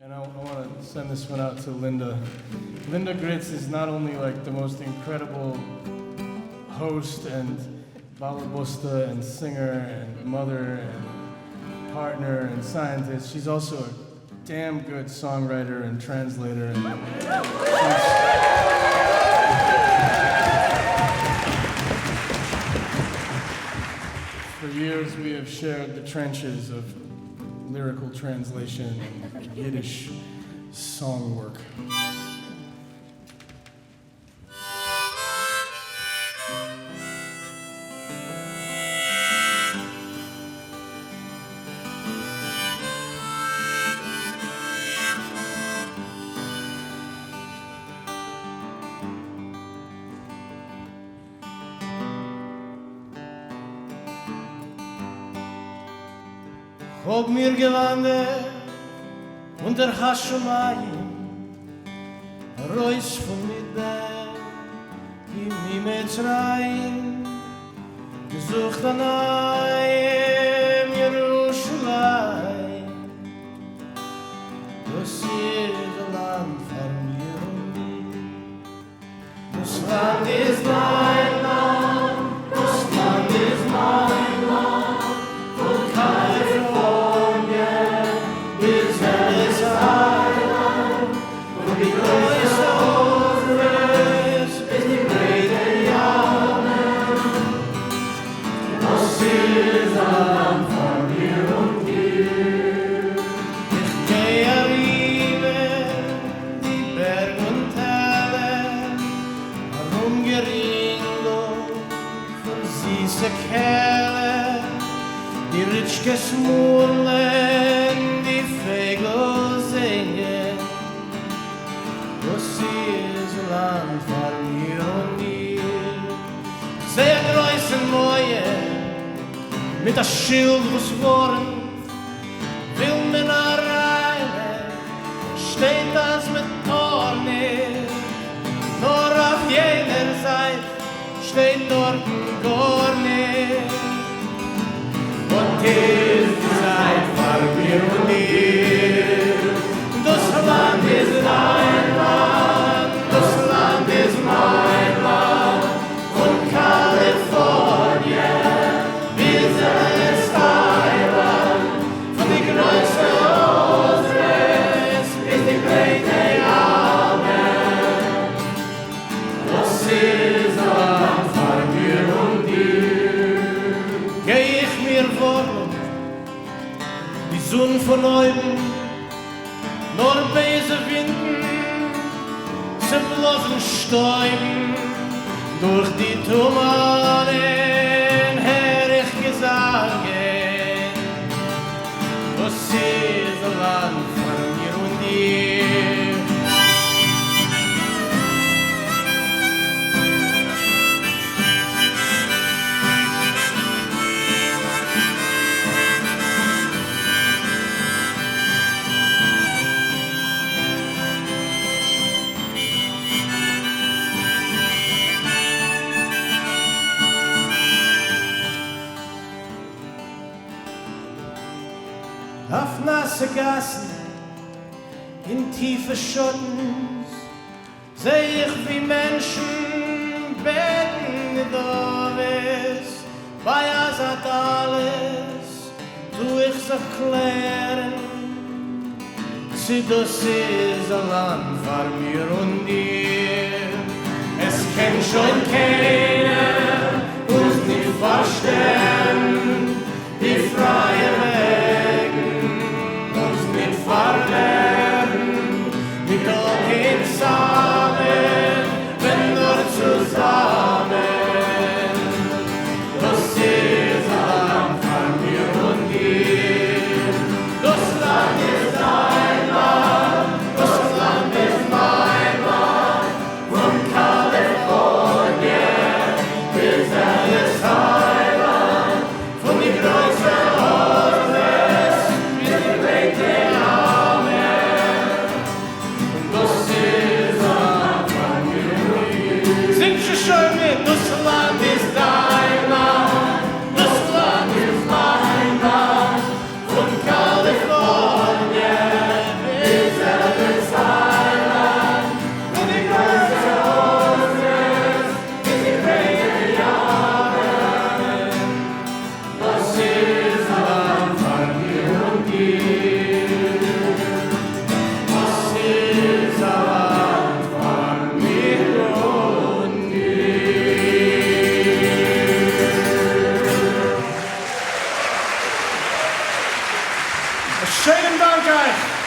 And I want to send this one out to Linda. Linda Gritz is not only like the most incredible host and balabusta and singer and mother and partner and scientist, she's also a damn good songwriter and translator. And for years we have shared the trenches of lyrical translation and Yiddish song work. Hob mir gewandert unter Hashomayim, Reus von Midbar, in Mitzrayim, gesucht an Ayim Yerushalayim. Das ist ein Land von mir und dir. Das Land ist mein Land, das Land ist mein Land, von Kalifornien bis Ellis Island, und die größte Ozarks ist die breite Yarmouth. Das ist ein Land von mir und dir. Ich gehe rüber die Berg und Täler, herumgeringelt von süßen Kerlen, die Ritschke schmurlen, die Vögel singen. Das ist ein Land von mir und dir. Sehr große Neue, mit der Schild, was warnt, will mir nach Reine, steht das mit Torne. Nur auf jener Seite steht dort ein Gorne. Und ist die Zeit von mir und dir. Das Land ist dein Land, das Land ist mein Land. Von Kalifornien bis Ellis Island, von die größte Ozarks bis die breite Yarmouth. Das ist ein Land von mir und dir. Geh ich mir vor, die Sonne von oben, nur böse Winden, sie bloßen Stäuben, durch die Tumanen her ich Gesangen. Das ist ein Land von mir und dir. Auf nasse Gassen, in tiefe Schutten, seh ich wie Menschen beten gedoves. Bei Asat alles, tu ich sich klären, sie das ist ein Land von mir und dir. Es kennt schon keiner, uns nicht verstehen, die freie Wege uns nicht verlernen, mit all zusammen, wenn nur zusammen. Das ist ein Land von mir und dir. Das Land ist dein Land, das Land ist mein Land, von Kalifornien bis Ellis Island, von die größte Ozarks bis die breite Yarmouth. Schönen Dank euch.